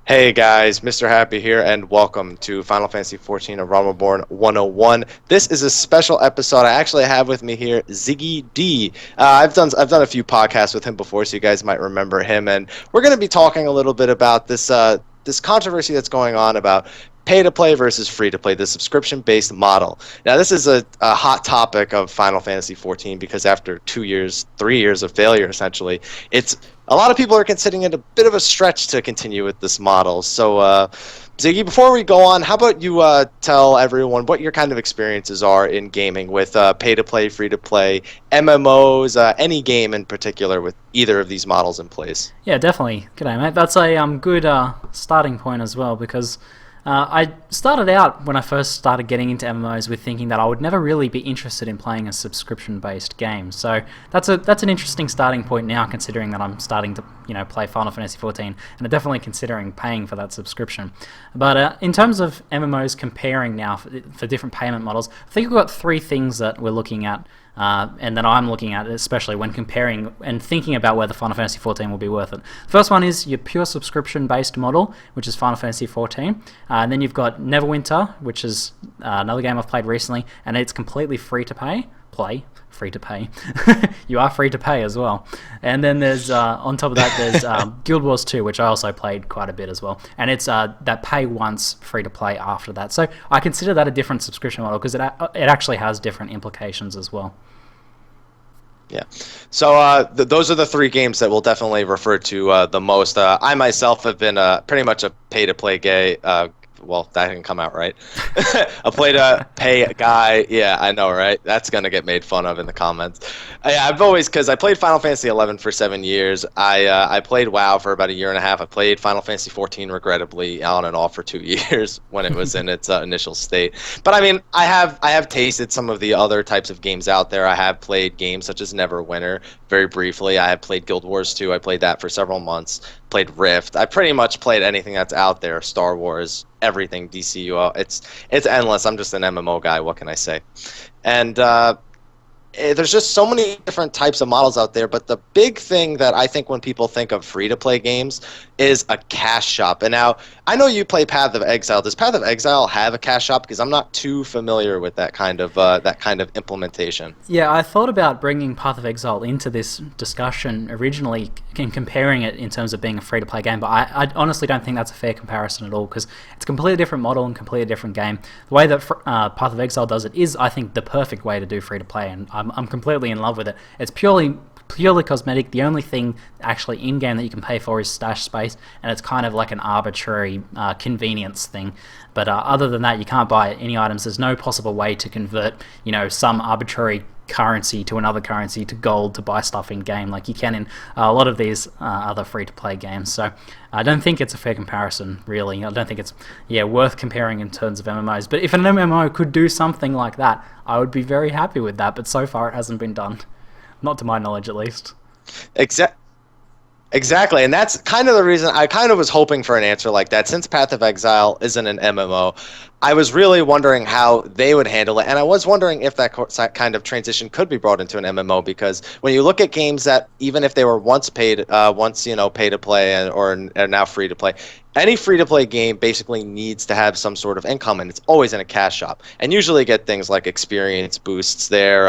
Hey guys, Mr. Happy here, and welcome to Final Fantasy XIV: A Realm Reborn 101. This is a special episode. I actually have with me here ZiggyD. I've done a few podcasts with him before, so you guys might remember him, and we're going to be talking a little bit about this controversy that's going on about pay to play versus free to play, the subscription based model. Now, this is a hot topic of Final Fantasy XIV because after 3 years of failure, essentially, it's a lot of people are considering it a bit of a stretch to continue with this model. So, Ziggy, before we go on, how about you tell everyone what your kind of experiences are in gaming with pay to play, free to play, MMOs, any game in particular with either of these models in place? Yeah, definitely. G'day, mate. That's a good starting point as well because I started out when I first started getting into MMOs with thinking that I would never really be interested in playing a subscription-based game. So that's an interesting starting point now, considering that I'm starting to play Final Fantasy XIV and I'm definitely considering paying for that subscription. But in terms of MMOs comparing now for different payment models, I think we've got three things that we're looking at. And that I'm looking at, especially when comparing and thinking about whether Final Fantasy XIV will be worth it. The first one is your pure subscription-based model, which is Final Fantasy XIV. And then you've got Neverwinter, which is another game I've played recently, and it's completely free to pay. Free to pay. You are free to pay as well. And then there's, on top of that, there's Guild Wars 2, which I also played quite a bit as well. And it's that pay once, free to play after that. So I consider that a different subscription model because it actually has different implications as well. Yeah. So those are the three games that we'll definitely refer to the most. I myself have been pretty much a pay-to-play gay. Well, that didn't come out right. I played a pay guy. Yeah, I know, right? That's going to get made fun of in the comments. Because I played Final Fantasy XI for 7 years. I played WoW for about a year and a half. I played Final Fantasy XIV, regrettably, on and off for 2 years when it was in its initial state. But I mean, I have tasted some of the other types of games out there. I have played games such as Neverwinter very briefly. I have played Guild Wars 2. I played that for several months. Played Rift. I pretty much played anything that's out there. Star Wars, everything, DCU. It's endless. I'm just an MMO guy. What can I say? And there's just so many different types of models out there, but the big thing that I think when people think of free-to-play games is a cash shop. And now, I know you play Path of Exile. Does Path of Exile have a cash shop? Because I'm not too familiar with that kind of implementation. Yeah, I thought about bringing Path of Exile into this discussion originally and comparing it in terms of being a free-to-play game, but I honestly don't think that's a fair comparison at all because it's a completely different model and completely different game. The way that Path of Exile does it is, I think, the perfect way to do free-to-play, and I'm completely in love with it. It's purely cosmetic. The only thing actually in-game that you can pay for is stash space, and it's kind of like an arbitrary convenience thing. But other than that, you can't buy any items. There's no possible way to convert, some arbitrary currency to another currency to gold to buy stuff in game like you can in a lot of these other free-to-play games. So I don't think it's a fair comparison, really. I don't think it's worth comparing in terms of MMOs. But if an MMO could do something like that, I would be very happy with that. But so far, it hasn't been done. Not to my knowledge, at least. Exactly, and that's kind of the reason I kind of was hoping for an answer like that. Since Path of Exile isn't an MMO, I was really wondering how they would handle it, and I was wondering if that kind of transition could be brought into an MMO, because when you look at games that, even if they were once pay to play or are now free to play, any free-to-play game basically needs to have some sort of income, and it's always in a cash shop. And usually get things like experience boosts there,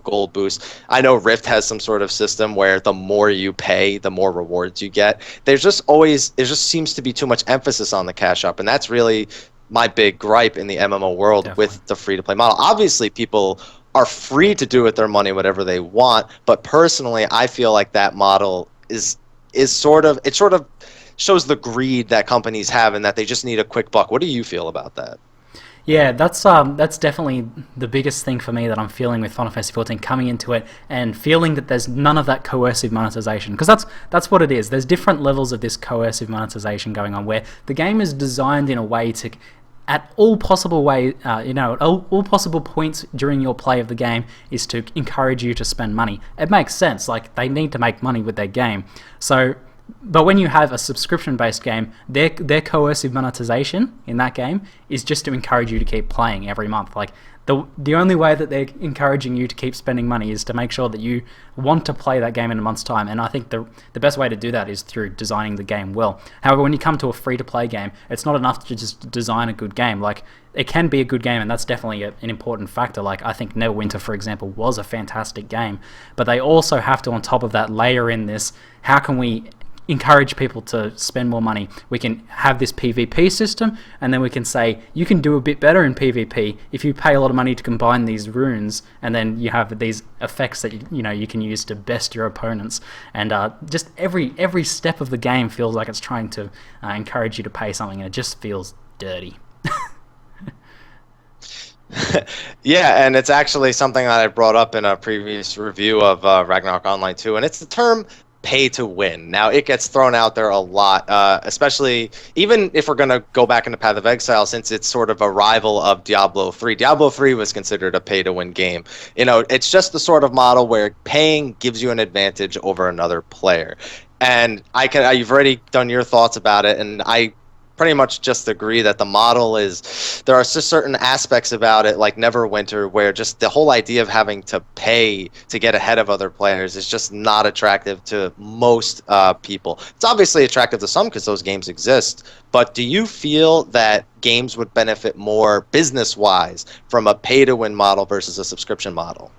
gold boosts. I know Rift has some sort of system where the more you pay, the more rewards you get. There just seems to be too much emphasis on the cash shop, and that's really my big gripe in the MMO world. Definitely. With the free-to-play model. Obviously, people are free to do with their money whatever they want, but personally, I feel like that model is sort of shows the greed that companies have and that they just need a quick buck. What do you feel about that? Yeah, that's definitely the biggest thing for me that I'm feeling with Final Fantasy XIV coming into it and feeling that there's none of that coercive monetization, because that's what it is. There's different levels of this coercive monetization going on where the game is designed in a way to, at all possible all possible points during your play of the game, is to encourage you to spend money. It makes sense. Like, they need to make money with their game. So But when you have a subscription-based game, their coercive monetization in that game is just to encourage you to keep playing every month. Like the only way that they're encouraging you to keep spending money is to make sure that you want to play that game in a month's time. And I think the best way to do that is through designing the game well. However, when you come to a free-to-play game, it's not enough to just design a good game. Like, it can be a good game, and that's definitely an important factor. Like, I think Neverwinter, for example, was a fantastic game, but they also have to, on top of that, layer in this, how can we encourage people to spend more money? We can have this PvP system, and then we can say you can do a bit better in PvP if you pay a lot of money to combine these runes, and then you have these effects that you can use to best your opponents. And just every step of the game feels like it's trying to encourage you to pay something, and it just feels dirty. Yeah, and it's actually something that I brought up in a previous review of Ragnarok Online 2, and it's the term pay to win. Now, it gets thrown out there a lot, especially even if we're going to go back into Path of Exile, since it's sort of a rival of Diablo 3. Diablo 3 was considered a pay to win game. It's just the sort of model where paying gives you an advantage over another player. And you've already done your thoughts about it, and I pretty much just agree that the model there are just certain aspects about it, like Neverwinter, where just the whole idea of having to pay to get ahead of other players is just not attractive to most people. It's obviously attractive to some because those games exist, but do you feel that games would benefit more business-wise from a pay-to-win model versus a subscription model?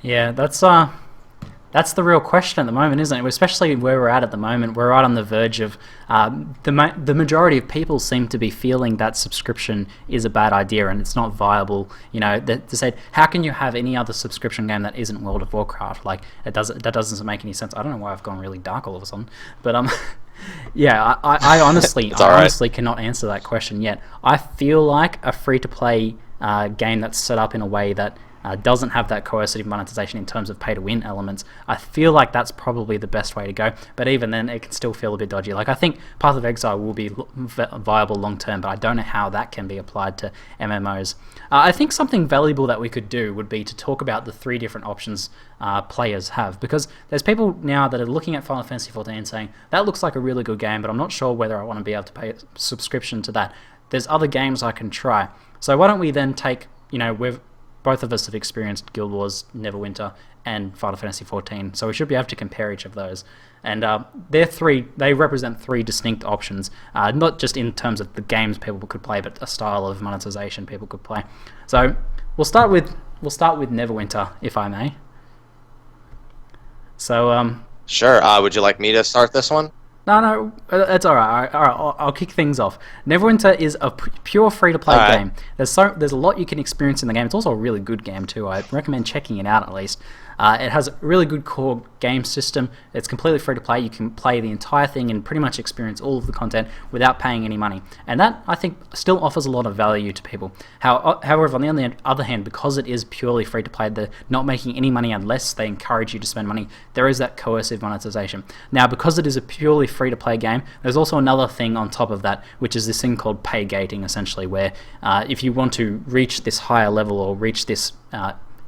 Yeah, that's the real question at the moment, isn't it? Especially where we're at the moment. We're right on the verge of the majority of people seem to be feeling that subscription is a bad idea and it's not viable. They said, how can you have any other subscription game that isn't World of Warcraft? Like, that doesn't make any sense. I don't know why I've gone really dark all of a sudden, but yeah, I honestly cannot answer that question yet. I feel like a free-to-play game that's set up in a way that doesn't have that coercive monetization in terms of pay-to-win elements, I feel like that's probably the best way to go. But even then, it can still feel a bit dodgy. Like, I think Path of Exile will be viable long-term, but I don't know how that can be applied to MMOs. I think something valuable that we could do would be to talk about the 3 different options players have, because there's people now that are looking at Final Fantasy XIV and saying, that looks like a really good game, but I'm not sure whether I want to be able to pay a subscription to that. There's other games I can try. So why don't we then take, both of us have experienced Guild Wars, Neverwinter, and Final Fantasy XIV, so we should be able to compare each of those. And they represent 3 distinct options, not just in terms of the games people could play, but a style of monetization people could play. So we'll start with Neverwinter, if I may. So sure. Would you like me to start this one? No, it's all right. I'll kick things off. Neverwinter is a pure free-to-play game. There's a lot you can experience in the game. It's also a really good game too. I recommend checking it out at least. It has a really good core game system. It's completely free to play. You can play the entire thing and pretty much experience all of the content without paying any money. And that, I think, still offers a lot of value to people. However, on the other hand, because it is purely free to play, they're not making any money unless they encourage you to spend money, there is that coercive monetization. Now, because it is a purely free to play game, there's also another thing on top of that, which is this thing called pay gating, essentially, where if you want to reach this higher level or reach this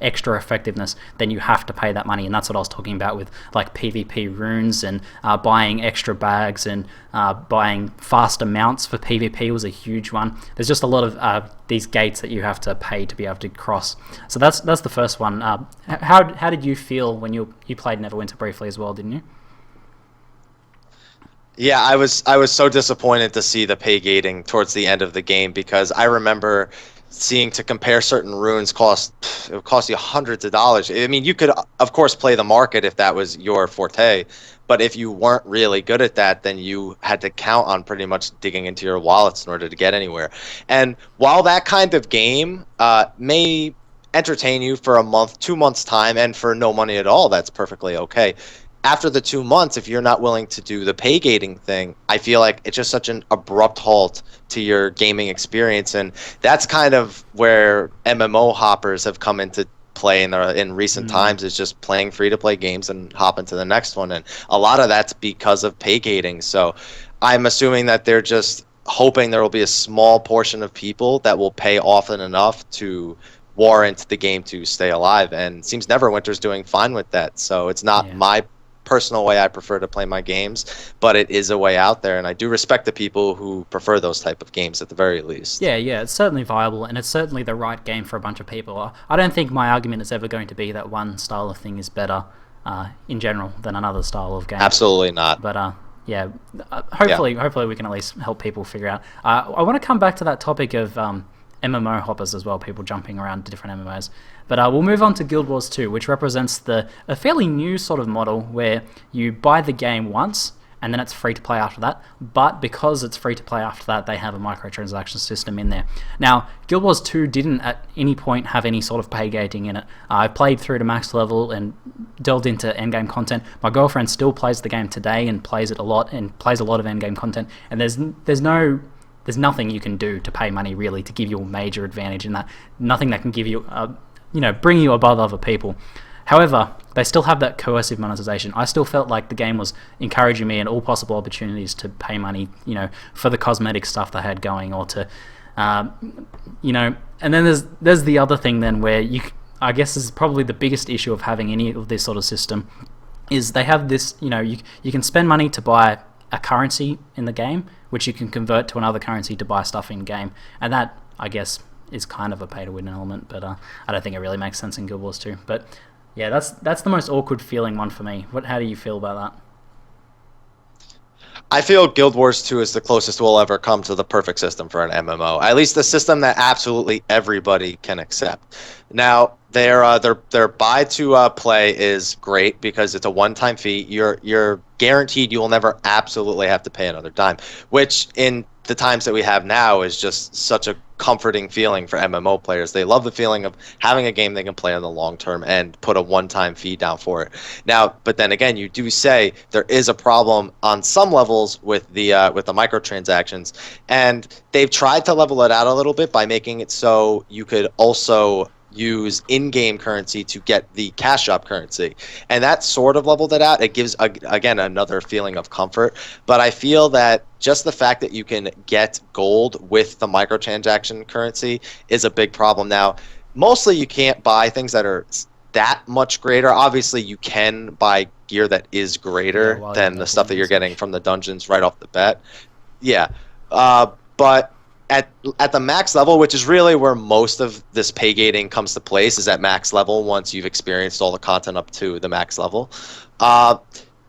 extra effectiveness, then you have to pay that money. And that's what I was talking about with like PvP runes and buying extra bags and buying faster mounts for PvP was a huge one. There's just a lot of these gates that you have to pay to be able to cross. So that's the first one. How did you feel when you played Neverwinter briefly as well, didn't you? Yeah, I was so disappointed to see the pay gating towards the end of the game, because I remember seeing to compare certain runes it would cost you hundreds of dollars. I mean, you could of course play the market if that was your forte, but if you weren't really good at that, then you had to count on pretty much digging into your wallets in order to get anywhere. And while that kind of game may entertain you for a month, 2 months time, and for no money at all, that's perfectly okay. After the 2 months, if you're not willing to do the pay gating thing, I feel like it's just such an abrupt halt to your gaming experience. And that's kind of where MMO hoppers have come into play in recent times, is just playing free-to-play games and hop into the next one. And a lot of that's because of pay gating. So I'm assuming that they're just hoping there will be a small portion of people that will pay often enough to warrant the game to stay alive. And it seems Neverwinter's doing fine with that. So it's not my personal way I prefer to play my games, but it is a way out there, and I do respect the people who prefer those type of games at the very least. Yeah, it's certainly viable, and it's certainly the right game for a bunch of people. I don't think my argument is ever going to be that one style of thing is better in general than another style of game. Absolutely not. But hopefully we can at least help people figure out. I want to come back to that topic of MMO hoppers as well, people jumping around to different MMOs. But we'll move on to Guild Wars 2, which represents a fairly new sort of model where you buy the game once, and then it's free to play after that. But because it's free to play after that, they have a microtransaction system in there. Now, Guild Wars 2 didn't at any point have any sort of pay gating in it. I played through to max level and delved into endgame content. My girlfriend still plays the game today and plays it a lot, and plays a lot of endgame content. And there's nothing you can do to pay money really to give you a major advantage in that. Nothing that can give you, bring you above other people. However, they still have that coercive monetization. I still felt like the game was encouraging me in all possible opportunities to pay money, for the cosmetic stuff they had going, or to, And then there's the other thing then where I guess this is probably the biggest issue of having any of this sort of system, is they have this, you can spend money to buy a currency in the game, which you can convert to another currency to buy stuff in game, and that, I guess, is kind of a pay-to-win element, but I don't think it really makes sense in Guild Wars 2. But yeah, that's the most awkward feeling one for me. How do you feel about that? I feel Guild Wars 2 is the closest we'll ever come to the perfect system for an MMO. At least the system that absolutely everybody can accept. Now, their buy to play is great because it's a one-time fee. You're guaranteed you will never absolutely have to pay another dime, which in the times that we have now is just such a comforting feeling for MMO players. They love the feeling of having a game they can play on the long term and put a one-time fee down for it. Now, but then again, you do say there is a problem on some levels with the microtransactions, and they've tried to level it out a little bit by making it so you could also use in-game currency to get the cash shop currency, and that sort of leveled it out. It gives again another feeling of comfort, but I feel that just the fact that you can get gold with the microtransaction currency is a big problem. Now, mostly you can't buy things that are that much greater. Obviously, you can buy gear that is greater than the stuff that you're getting from the dungeons right off the bat. Yeah, but at the max level, which is really where most of this pay gating comes to place, is at max level once you've experienced all the content up to the max level.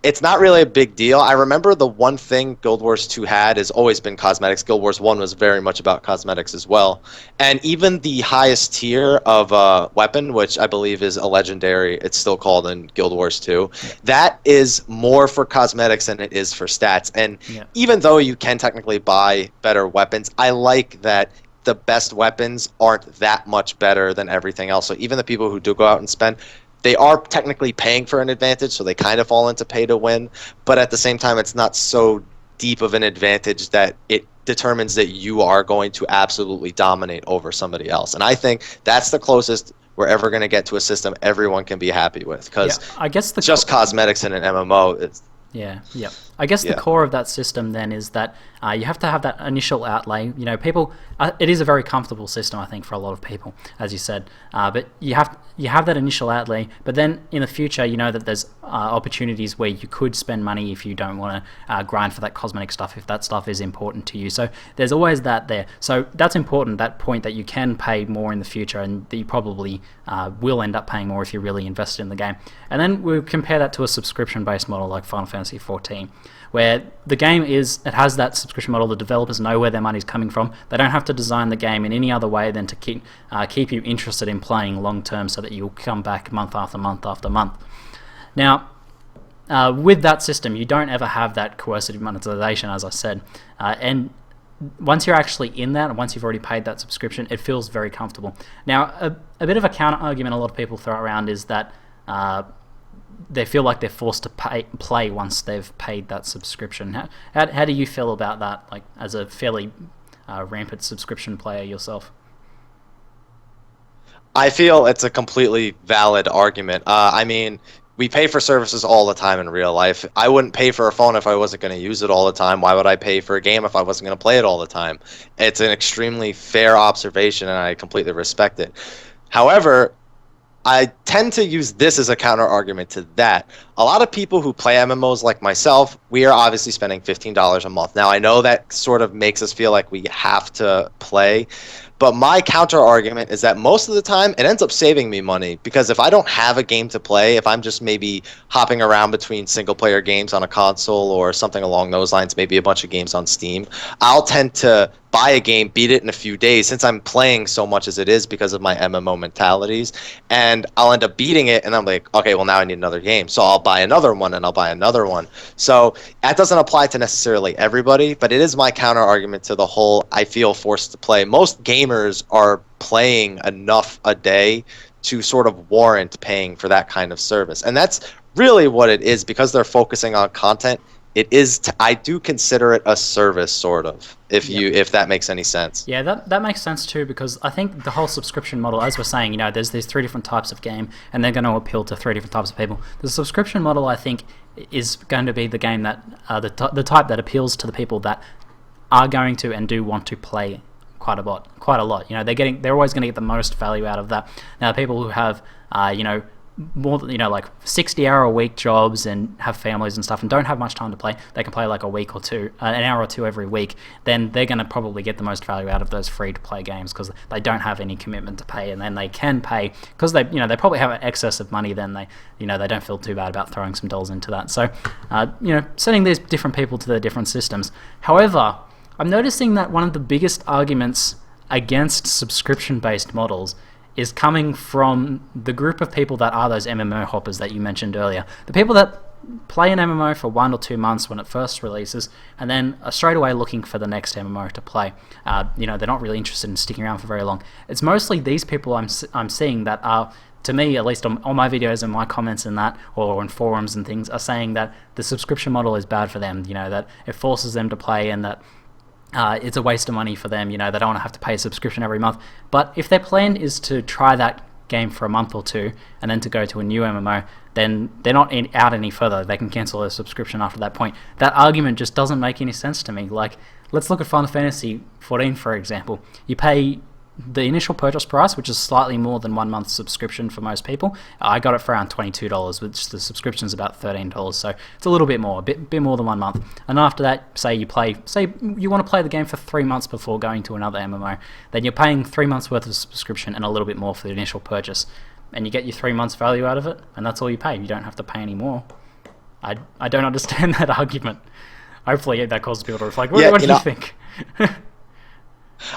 It's not really a big deal. I remember the one thing Guild Wars 2 had has always been cosmetics. Guild Wars 1 was very much about cosmetics as well. And even the highest tier of weapon, which I believe is a legendary, it's still called in Guild Wars 2, that is more for cosmetics than it is for stats. And even though you can technically buy better weapons, I like that the best weapons aren't that much better than everything else. So even the people who do go out and spend, they are technically paying for an advantage, so they kind of fall into pay to win, but at the same time, it's not so deep of an advantage that it determines that you are going to absolutely dominate over somebody else. And I think that's the closest we're ever going to get to a system everyone can be happy with, because I guess just cosmetics in an MMO is... I guess the core of that system then is that you have to have that initial outlay. People, it is a very comfortable system, I think, for a lot of people, as you said. But you have that initial outlay, but then in the future, you know that there's opportunities where you could spend money if you don't want to grind for that cosmetic stuff, if that stuff is important to you. So there's always that there. So that's important, that point that you can pay more in the future, and that you probably will end up paying more if you're really invested in the game. And then we'll compare that to a subscription-based model like Final Fantasy XIV, where the game has that subscription model. The developers know where their money's coming from. They don't have to design the game in any other way than to keep you interested in playing long term, so that you'll come back month after month after month. Now, with that system, you don't ever have that coercive monetization, as I said, and once you're actually in that, and once you've already paid that subscription, it feels very comfortable. Now, a bit of a counter argument a lot of people throw around is that they feel like they're forced to play once they've paid that subscription. How do you feel about that, like as a fairly rampant subscription player yourself? I feel it's a completely valid argument. I mean, we pay for services all the time in real life. I wouldn't pay for a phone if I wasn't going to use it all the time. Why would I pay for a game if I wasn't going to play it all the time? It's an extremely fair observation, and I completely respect it. However, I tend to use this as a counter argument to that. a lot of people who play MMOs like myself, we are obviously spending $15 a month. Now, I know that sort of makes us feel like we have to play, but my counter argument is that most of the time it ends up saving me money, because if I don't have a game to play, if I'm just maybe hopping around between single player games on a console or something along those lines, maybe a bunch of games on Steam, I'll tend to buy a game, beat it in a few days, since I'm playing so much as it is because of my MMO mentalities, and I'll end up beating it, and I'm like, okay, well, now I need another game, so I'll buy another one, and I'll buy another one. So that doesn't apply to necessarily everybody, but it is my counter argument to the whole I feel forced to play. Most gamers are playing enough a day to sort of warrant paying for that kind of service, and that's really what it is, because they're focusing on content. It is. I do consider it a service, sort of, if that makes any sense. Yeah, that makes sense too, because I think the whole subscription model, as we're saying, there's these 3 different types of game, and they're going to appeal to 3 different types of people. The subscription model, I think, is going to be the game that the type that appeals to the people that are going to and do want to play quite a lot. They're always going to get the most value out of that. Now, people who have more than, like 60-hour-a-week jobs and have families and stuff and don't have much time to play, they can play like a week or two, an hour or two every week, then they're going to probably get the most value out of those free-to-play games, because they don't have any commitment to pay, and then they can pay because they probably have an excess of money. Then they don't feel too bad about throwing some dollars into that. So sending these different people to their different systems. However, I'm noticing that one of the biggest arguments against subscription-based models is coming from the group of people that are those MMO hoppers that you mentioned earlier. The people that play an MMO for 1 or 2 months when it first releases, and then are straight away looking for the next MMO to play. They're not really interested in sticking around for very long. It's mostly these people I'm seeing that are, to me, at least on my videos and my comments in that, or on forums and things, are saying that the subscription model is bad for them, that it forces them to play, and that it's a waste of money for them. They don't want to have to pay a subscription every month. But if their plan is to try that game for a month or two and then to go to a new MMO, then they're not out any further. They can cancel their subscription after that point. That argument just doesn't make any sense to me. Like, let's look at Final Fantasy XIV, for example. You pay the initial purchase price, which is slightly more than 1 month's subscription for most people. I got it for around $22, which the subscription is about $13, so it's a little bit more, a bit more than 1 month. And after that, say you want to play the game for 3 months before going to another MMO, then you're paying 3 months worth of subscription and a little bit more for the initial purchase, and you get your 3 months value out of it, and that's all you pay. You don't have to pay any more. I don't understand that argument. Hopefully that causes people to reflect. What do you think?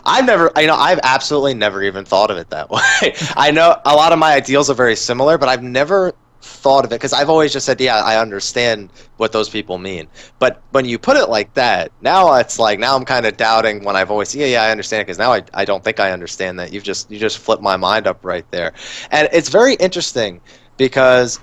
I've absolutely never even thought of it that way. I know a lot of my ideals are very similar, but I've never thought of it, because I've always just said, yeah, I understand what those people mean. But when you put it like that, now it's like, now I'm kind of doubting when I've always, yeah, I understand it, because now I don't think I understand that. You just flipped my mind up right there. And it's very interesting, because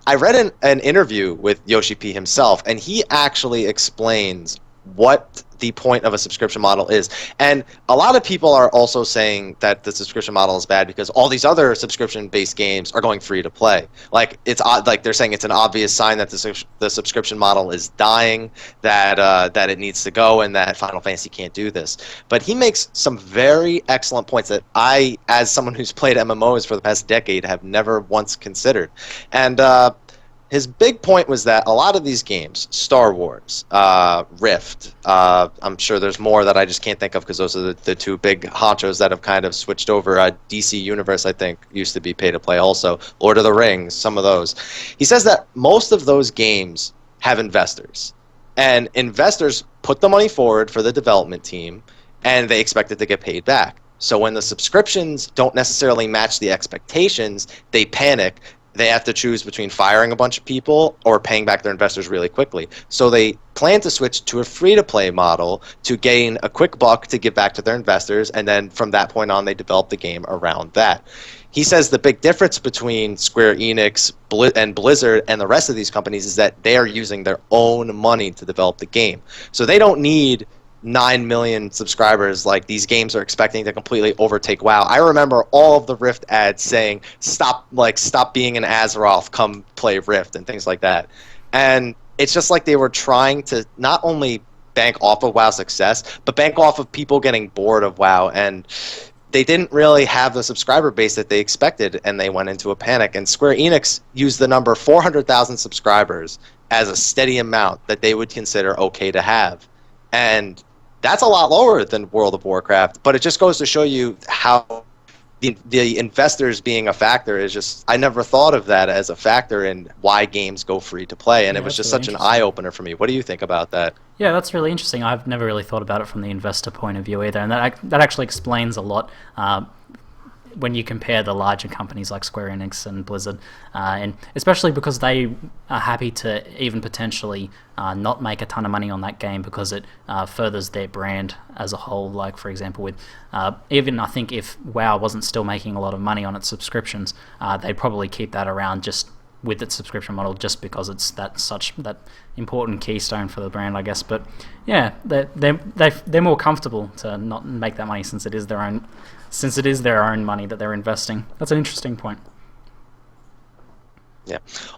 I read an interview with Yoshi P himself, and he actually explains what the point of a subscription model is. And a lot of people are also saying that the subscription model is bad because all these other subscription-based games are going free to play. Like, it's like they're saying it's an obvious sign that the subscription model is dying, that it needs to go, and that Final Fantasy can't do this. But he makes some very excellent points that I, as someone who's played MMOs for the past decade, have never once considered. And his big point was that a lot of these games, Star Wars, Rift, I'm sure there's more that I just can't think of, because those are the 2 big honchos that have kind of switched over. DC Universe, I think, used to be pay-to-play also. Lord of the Rings, some of those. He says that most of those games have investors. And investors put the money forward for the development team, and they expect it to get paid back. So when the subscriptions don't necessarily match the expectations, they panic. They have to choose between firing a bunch of people or paying back their investors really quickly. So they plan to switch to a free-to-play model to gain a quick buck to give back to their investors, and then from that point on, they develop the game around that. He says the big difference between Square Enix and Blizzard and the rest of these companies is that they are using their own money to develop the game. So they don't need 9 million subscribers like these games are expecting to completely overtake WoW. I remember all of the Rift ads saying, stop being an Azeroth, come play Rift, and things like that. And it's just like they were trying to not only bank off of WoW's success, but bank off of people getting bored of WoW. And they didn't really have the subscriber base that they expected, and they went into a panic. And Square Enix used the number 400,000 subscribers as a steady amount that they would consider okay to have. And that's a lot lower than World of Warcraft, but it just goes to show you how the investors being a factor is just, I never thought of that as a factor in why games go free to play, and it was just such an eye-opener for me. What do you think about that? Yeah, that's really interesting. I've never really thought about it from the investor point of view either, and that actually explains a lot when you compare the larger companies like Square Enix and Blizzard, and especially because they are happy to even potentially not make a ton of money on that game because it furthers their brand as a whole. Like, for example, with even I think if WoW wasn't still making a lot of money on its subscriptions, they'd probably keep that around just with its subscription model, just because it's that important keystone for the brand, I guess. But yeah, they're more comfortable to not make that money since it is their own money that they're investing. That's an interesting point. Yeah.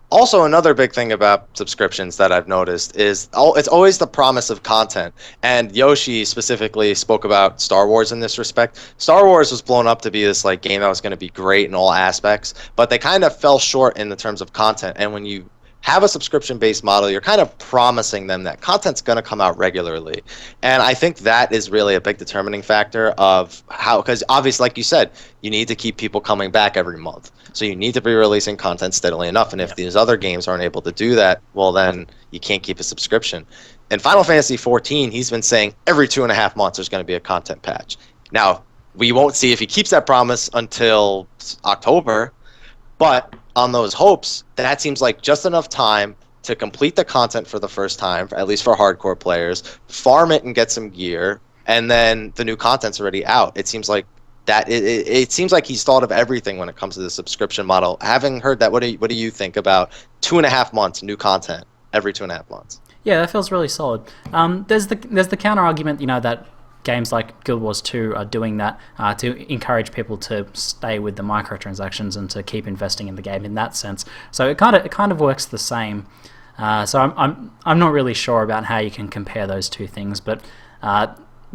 Also, another big thing about subscriptions that I've noticed is it's always the promise of content. And Yoshi specifically spoke about Star Wars in this respect. Star Wars was blown up to be this like game that was going to be great in all aspects, but they kind of fell short in the terms of content. And when you have a subscription-based model, you're kind of promising them that content's going to come out regularly. And I think that is really a big determining factor of how, because obviously, like you said, you need to keep people coming back every month. So you need to be releasing content steadily enough. And if these other games aren't able to do that, well, then you can't keep a subscription. In Final Fantasy XIV, he's been saying every 2.5 months there's going to be a content patch. Now, we won't see if he keeps that promise until October, but on those hopes, that seems like just enough time to complete the content for the first time, at least for hardcore players, farm it and get some gear, and then the new content's already out. It seems like that. It seems like he's thought of everything when it comes to the subscription model. Having heard that, what do you think about 2.5 months new content every 2.5 months? Yeah, that feels really solid. There's the counter argument, that games like Guild Wars 2 are doing that to encourage people to stay with the microtransactions and to keep investing in the game in that sense. So it kind of works the same. So I'm not really sure about how you can compare those two things, but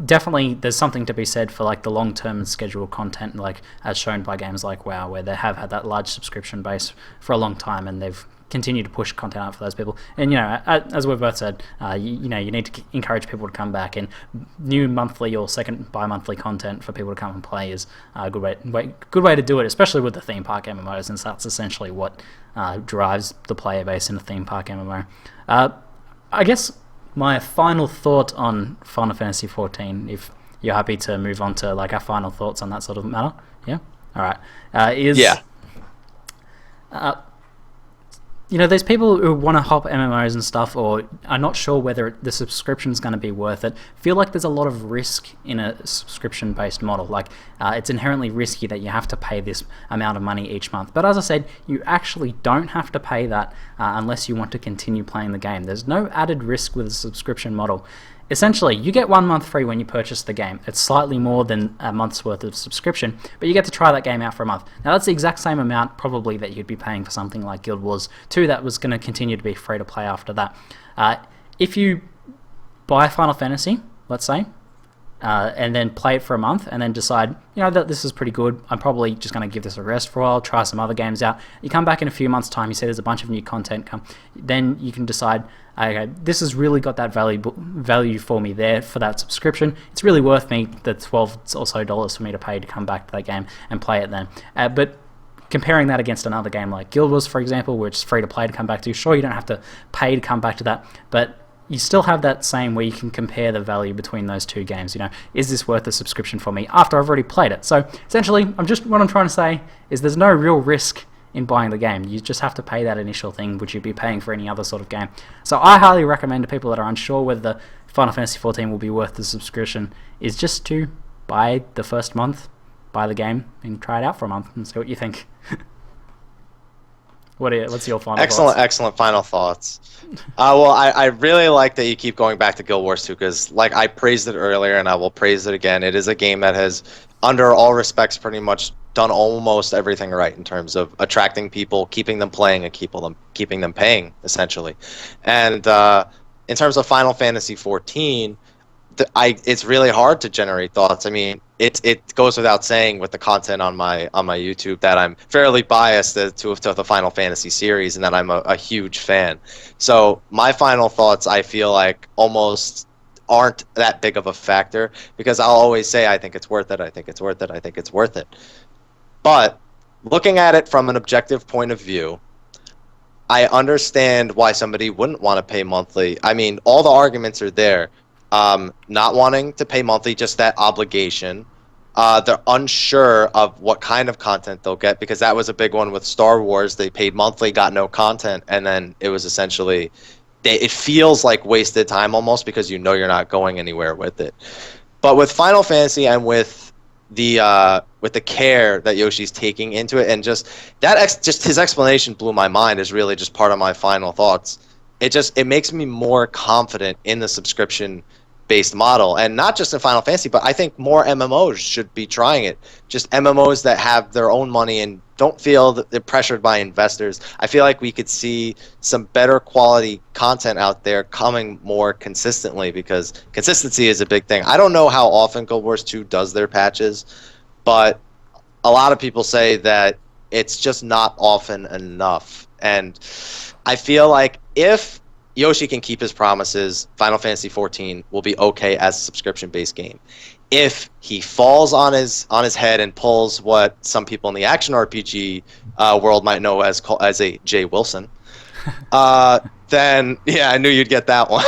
definitely there's something to be said for like the long-term scheduled content, like as shown by games like WoW, where they have had that large subscription base for a long time and they've continue to push content out for those people. And as we've both said, you need to encourage people to come back, and new monthly or second bi-monthly content for people to come and play is a good way to do it, especially with the theme park MMO, since that's essentially what drives the player base in a theme park MMO. I guess my final thought on Final Fantasy XIV, if you're happy to move on to like our final thoughts on that sort of matter. Yeah, all right. There's people who want to hop MMOs and stuff, or are not sure whether the subscription's going to be worth it, feel like there's a lot of risk in a subscription-based model. Like, it's inherently risky that you have to pay this amount of money each month. But as I said, you actually don't have to pay that unless you want to continue playing the game. There's no added risk with a subscription model. Essentially, you get 1 month free when you purchase the game. It's slightly more than a month's worth of subscription, but you get to try that game out for a month. Now, that's the exact same amount, probably, that you'd be paying for something like Guild Wars 2 that was going to continue to be free to play after that. If you buy Final Fantasy, let's say, and then play it for a month, and then decide, that this is pretty good, I'm probably just going to give this a rest for a while, try some other games out. You come back in a few months' time, you see there's a bunch of new content then you can decide, okay, this has really got that value for me there for that subscription. It's really worth me the $12 or so for me to pay to come back to that game and play it then. But comparing that against another game like Guild Wars, for example, which is free to play to come back to, sure, you don't have to pay to come back to that, but you still have that same where you can compare the value between those two games. Is this worth a subscription for me after I've already played it? So essentially, what I'm trying to say is there's no real risk in buying the game. You just have to pay that initial thing, which you'd be paying for any other sort of game. So I highly recommend to people that are unsure whether the Final Fantasy XIV will be worth the subscription is just to buy the first month, buy the game, and try it out for a month and see what you think. What's your final thoughts? Excellent final thoughts. Well, I really like that you keep going back to Guild Wars 2, because like I praised it earlier and I will praise it again. It is a game that has, under all respects, pretty much done almost everything right in terms of attracting people, keeping them playing, and keeping them paying, essentially. And in terms of Final Fantasy XIV, it's really hard to generate thoughts. I mean, it goes without saying with the content on my YouTube that I'm fairly biased to the Final Fantasy series and that I'm a huge fan. So my final thoughts, I feel like, almost aren't that big of a factor because I'll always say I think it's worth it. I think it's worth it. I think it's worth it. But looking at it from an objective point of view, I understand why somebody wouldn't want to pay monthly. I mean, all the arguments are there. Not wanting to pay monthly, just that obligation. They're unsure of what kind of content they'll get because that was a big one with Star Wars. They paid monthly, got no content, and then it was essentially, it feels like wasted time almost because you know you're not going anywhere with it. But with Final Fantasy and with the care that Yoshi's taking into it, and just his explanation blew my mind, is really just part of my final thoughts. It makes me more confident in the subscription based model, and not just in Final Fantasy, but I think more MMOs should be trying it. Just MMOs that have their own money and don't feel that they're pressured by investors. I feel like we could see some better quality content out there coming more consistently because consistency is a big thing. I don't know how often Guild Wars 2 does their patches, but a lot of people say that it's just not often enough. And I feel like if Yoshi can keep his promises, Final Fantasy XIV will be okay as a subscription-based game. If he falls on his head and pulls what some people in the action RPG world might know as a Jay Wilson, then yeah, I knew you'd get that one.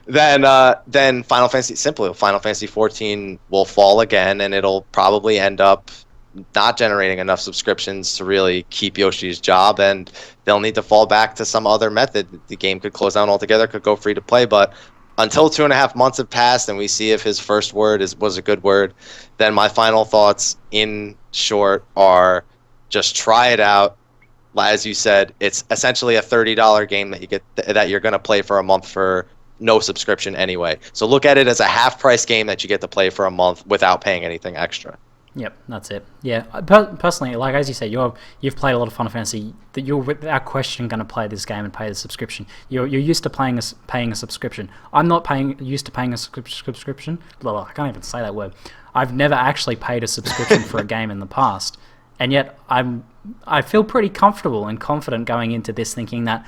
then Final Fantasy XIV will fall again, and it'll probably end up not generating enough subscriptions to really keep Yoshi's job, and they'll need to fall back to some other method. The game could close down altogether, could go free to play, but until 2.5 months have passed and we see if his first word was a good word, then my final thoughts, in short, are just try it out. As you said, it's essentially a $30 game that you're going to play for a month for no subscription anyway. So look at it as a half-price game that you get to play for a month without paying anything extra. Yep, that's it. Yeah, personally, like as you say, you've played a lot of Final Fantasy. That you're without question going to play this game and pay the subscription. You're used to paying a subscription. I'm not used to paying a subscription. I can't even say that word. I've never actually paid a subscription for a game in the past, and yet I feel pretty comfortable and confident going into this, thinking that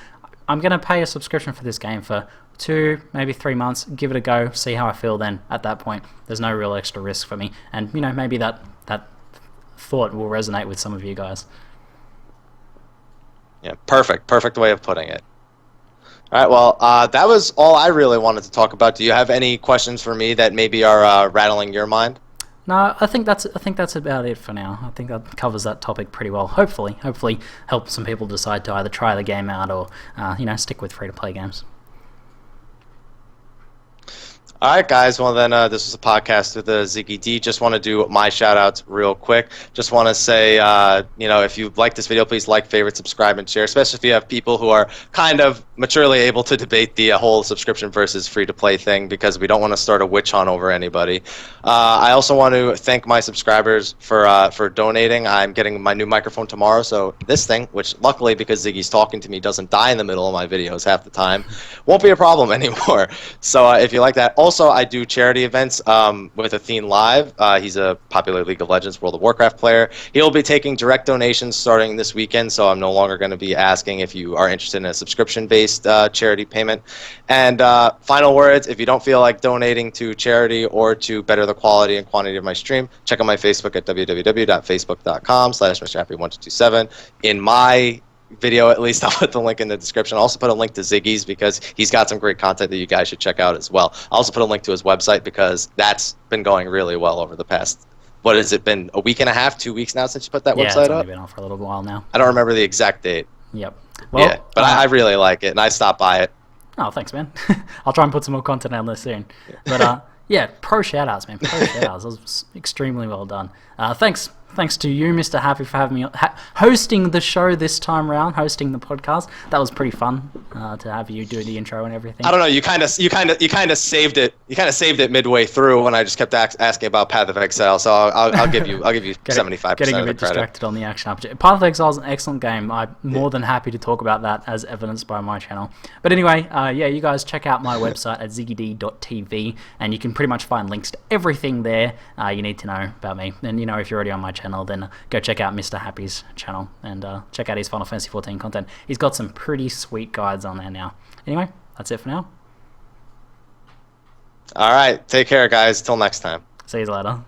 I'm going to pay a subscription for this game for 2, maybe 3 months, give it a go, see how I feel then. At that point, there's no real extra risk for me, and maybe that thought will resonate with some of you guys. Yeah, perfect way of putting it. All right, well, that was all I really wanted to talk about. Do you have any questions for me that maybe are rattling your mind? No, I think that's about it for now. I think that covers that topic pretty well. Hopefully help some people decide to either try the game out or stick with free-to-play games. All right, guys. Well, then this was a podcast with ZiggyD. Just want to do my shout-outs real quick. Just want to say, if you like this video, please like, favorite, subscribe, and share, especially if you have people who are kind of maturely able to debate the whole subscription versus free-to-play thing, because we don't want to start a witch hunt over anybody. I also want to thank my subscribers for donating. I'm getting my new microphone tomorrow, so this thing, which luckily, because Ziggy's talking to me, doesn't die in the middle of my videos half the time, won't be a problem anymore. So if you like that. Also, I do charity events with Athene Live. He's a popular League of Legends, World of Warcraft player. He'll be taking direct donations starting this weekend, so I'm no longer going to be asking if you are interested in a subscription-based charity payment. And final words, if you don't feel like donating to charity or to better the quality and quantity of my stream, check out my Facebook at www.facebook.com/MrHappy1227. In my video, at least, I'll put the link in the description. I'll also put a link to Ziggy's because he's got some great content that you guys should check out as well. I'll also put a link to his website because that's been going really well over the past, what has it been, a week and a half, 2 weeks now since you put that website up? Yeah, it's only been on for a little while now. I don't remember the exact date. Yep. Well, yeah, but I really like it, and I stopped by it. Oh, thanks, man. I'll try and put some more content out there soon. But yeah, pro shout-outs, man. Pro shout-outs. That was extremely well done. Thanks thanks to you, Mr. Happy, for having me hosting the show this time round, hosting the podcast. That was pretty fun to have you do the intro and everything. I don't know. You kind of saved it. You kind of saved it midway through when I just kept asking about Path of Exile. So I'll give you 75% getting a of the bit credit. distracted on the action RPG. Path of Exile is an excellent game. I'm more than happy to talk about that, as evidenced by my channel. But anyway, yeah, you guys check out my website at ZiggyD.tv, and you can pretty much find links to everything there you need to know about me. And you know, if you're already on my channel, then go check out Mr. Happy's channel and check out his Final Fantasy XIV content. He's got some pretty sweet guides on there now. Anyway, that's it for now. All right. Take care, guys. Till next time. See you later.